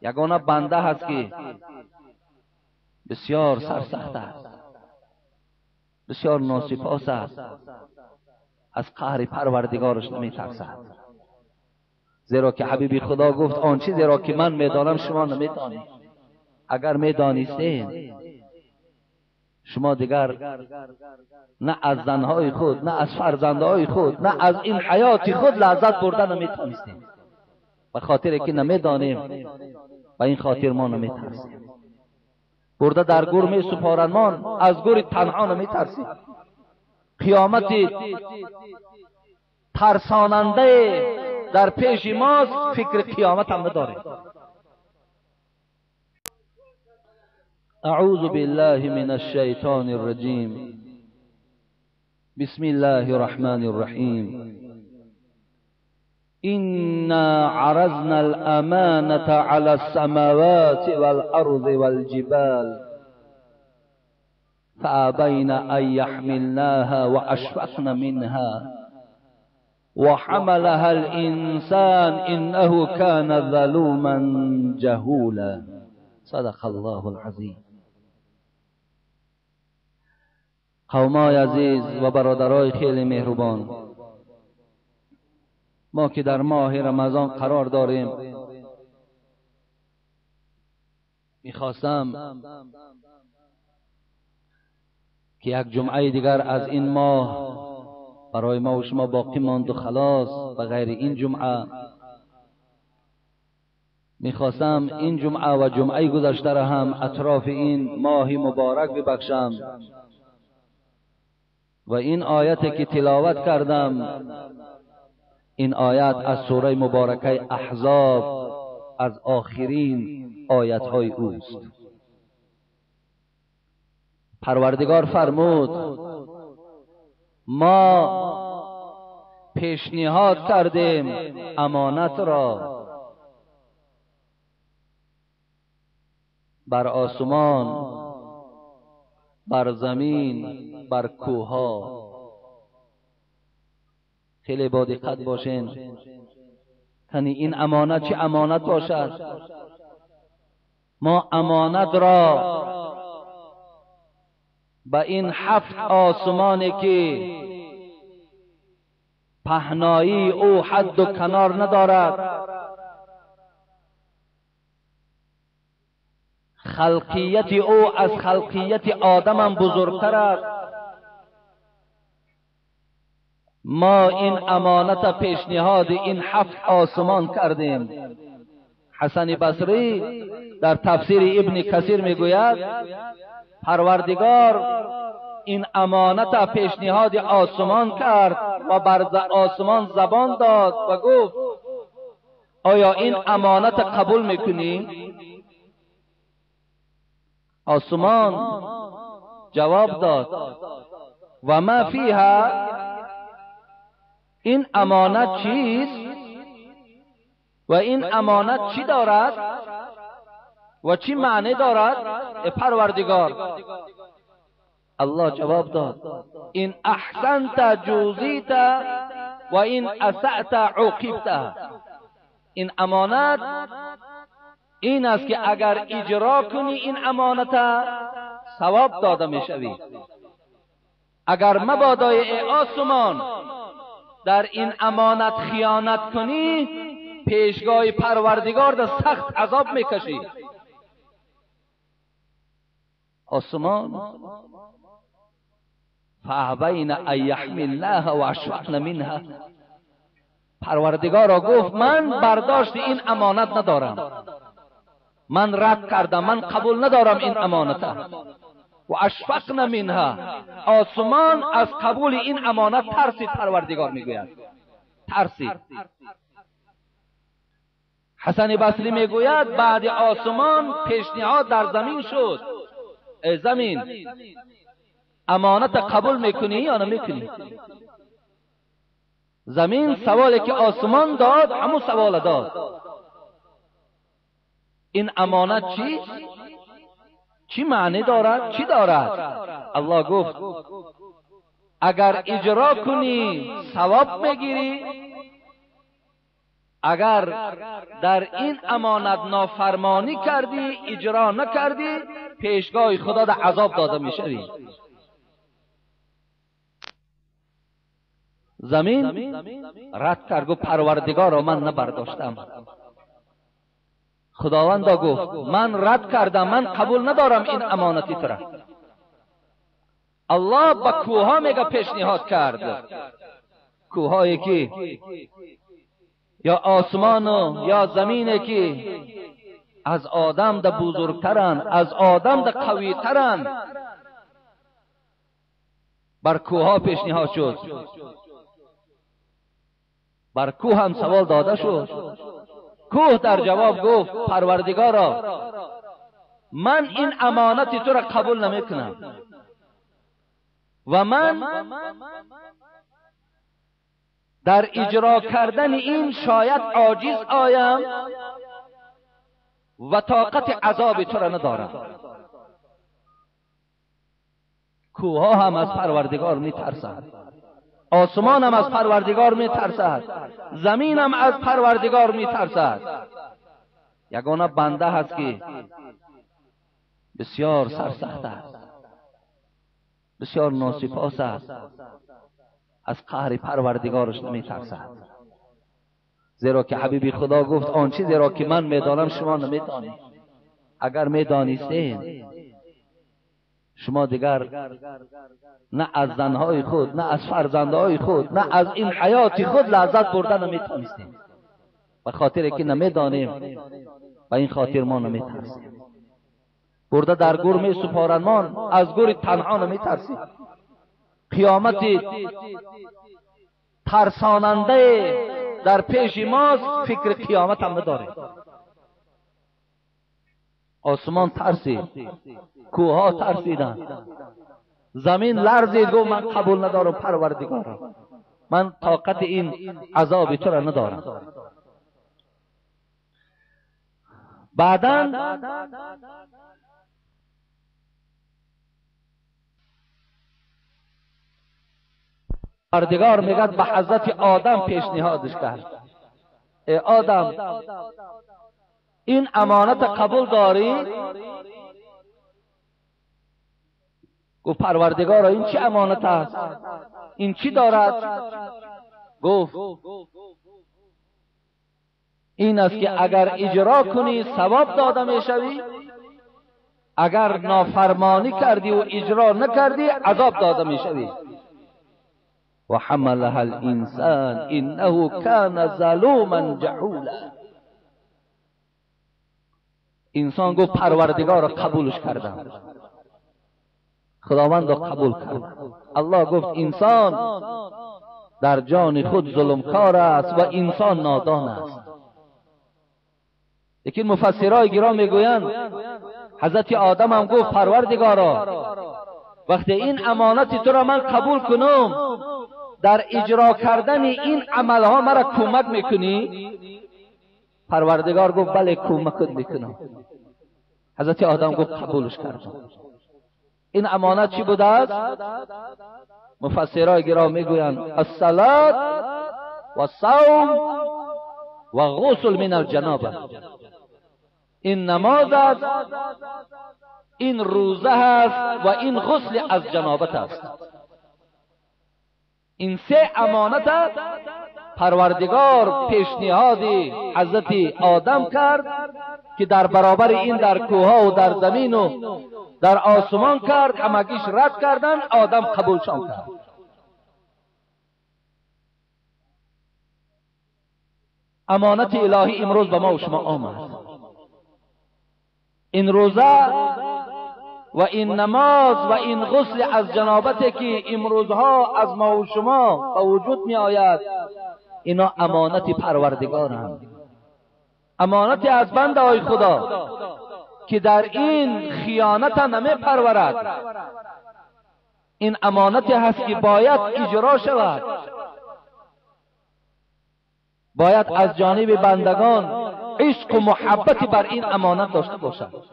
یگانه بنده هست که بسیار سرسخت است، بسیار ناسپاس است، از قهر پروردگارش نمیترسد. زیرا که حبیب خدا گفت آن چیزی را که من میدانم شما نمیدانید. اگر میدانستین شما دیگر نه از زنهای خود، نه از فرزندهای خود، نه از این حیات خود لذت بردن نمیتونستیم. به خاطر که نمیدانیم و این خاطر ما نمیترسیم. برده در گور می سپارنمان، از گور تنها نمیترسیم. قیامت ترساننده در پیش ماست، فکر قیامت هم نداریم. اعوذ بالله من الشیطان الرجیم. بسم الله الرحمن الرحیم. إنا عرضنا الأمانة على السماوات والأرض والجبال فأبين أن يحملناها وأشفقن منها وحملها الإنسان إنه كان ظلوما جهولا. صدق الله العظيم. قومای عزیز و برادرای خیلی مهربان، ما که در ماه رمضان قرار داریم، میخواستم که یک جمعه دیگر از این ماه برای ما و شما باقی ماند و خلاص. بغیر این جمعه میخواستم این جمعه و جمعه گذشته را هم اطراف این ماه مبارک ببخشم و این آیت که تلاوت کردم، این آیت از سوره مبارکه احزاب از آخرین آیت‌های اوست. پروردگار فرمود ما پیشنهاد کردیم امانت را بر آسمان، بر زمین، بر کوه‌ها. خیلی با دقت باشین، یعنی این امانت چه امانت باشد؟ ما امانت را به این 7 آسمانی که پهنایی او حد و کنار ندارد، خلقیت او از خلقیت آدم هم بزرگتر است، ما این امانت پیشنهاد این 7 آسمان کردیم. حسن بصری در تفسیر ابن کثیر میگوید پروردگار این امانت پیشنهاد آسمان کرد و بر آسمان زبان داد و گفت آیا این امانت قبول میکنی؟ آسمان جواب داد و ما فیها، این امانت چیست و این امانت چی دارد و چی معنی دارد؟ پروردگار الله جواب داد این احسنت جوزیت و این اسأت عوقبت. این امانت این است که اگر اجرا کنی این امانت ثواب داده میشوی، اگر مبادا ای آسمان در این امانت خیانت کنی پیشگاه پروردگار در سخت عذاب میکشی. آسمان فابین ان یحملناها و اشفقن منها، پروردگار را گفت من برداشت این امانت ندارم، من رد کردم، من قبول ندارم این امانت. و اشفقن منها، آسمان از قبول این امانت ترسید. پروردگار میگوید ترسید. حسن بصری میگوید بعد آسمان پیشنهاد در زمین شد، ای زمین امانت قبول میکنی یا نمیکنی؟ زمین سوالی که آسمان داد همون سوال داد، این امانت چی معنی دارد، چی دارد؟ الله گفت اگر اجرا کنی ثواب میگیری، اگر در این امانت نافرمانی کردی، اجرا نکردی، پیشگاه خدا در عذاب داده میشوی. زمین رد کرد، گفت پروردگارا من نبرداشتم. خداوند گفت من رد کردم، من قبول ندارم این امانتی تو را. الله با کوها میگه پیشنهاد کرد، کوهایی که یا آسمان و یا زمینی که از آدم ده بزرگترن، از آدم ده قویترن، بر کوها پیشنهاد شد. بر کوه هم سوال داده شد. کوه در جواب گفت پروردگارا من این امانت تو را قبول نمیکنم و من در اجرا کردن این شاید عاجز آیم و طاقت عذاب تو را ندارم. کوه هم از پروردگار میترسد، آسمان هم از پروردگار میترسد، زمین هم از پروردگار میترسد. یگانه بنده هست که بسیار سرسخت است، بسیار ناسپاس است، از قهر پروردگارش نمیترسد. زیرا که حبیب خدا گفت آن چیزی را که من میدانم شما نمیدانید. اگر میدانستین شما دیگر نه از زنهای خود، نه از فرزندهای خود، نه از این حیات خود لذت بردن نمیتونستیم. به خاطر که نمیدانیم و این خاطر ما نمیترسیم. برده در گور می سپارنمان، از گور تنها نمیترسیم. قیامت ترساننده در پیش ماست، فکر قیامت هم نداریم. آسمان ترسید، کوها ترسیدن، زمین لرزید، گفت من قبول ندارم پروردگارا، من طاقت این عذاب تو را ندارم. بعداً پروردگار میگه به حضرت آدم پیشنهادش کرد، ای آدم این امانت قبول داری؟ گفت پروردگارا این چه امانت است؟ این چی دارد؟ گفت این است که اگر اجرا کنی ثواب داده میشوی، اگر نافرمانی کردی و اجرا نکردی عذاب داده میشوی. و حملها الانسان انه کان ظلوما جهولا. انسان گفت پروردگار قبولش کردم، خداوند قبول کرد. الله گفت انسان در جان خود ظلمکار است و انسان نادان است. لیکن مفسرای گرام میگویند حضرت آدم هم گفت پروردگارا وقتی این امانت تو را من قبول کنم، در اجرا کردن این عملها مرا کمک میکنی؟ پروردگار گفت بله کمکت میکنم. حضرت آدم گفت قبولش کردم. این امانت چی بوده است؟ مفسرای گرام میگویند الصلاة و الصوم و غسل من الجنابه. این نماز است، این روزه است و این غسل از جنابت است. این سه امانت پروردگار پیشنهاد حضرت آدم کرد که در برابر این در کوها و در زمین و در آسمان کرد، همگیش رد کردن، آدم قبولشان کرد. امانت الهی امروز به ما و شما آمد. این روزه و این نماز و این غسل از جنابتی که امروزها از ما و شما به وجود می آید، اینا امانت پروردگارند. امانت از بنده های خدا که در این خیانت نمی پرورد. این امانت هست که باید اجرا شود. باید از جانب بندگان عشق و محبت بر این امانت داشته باشد.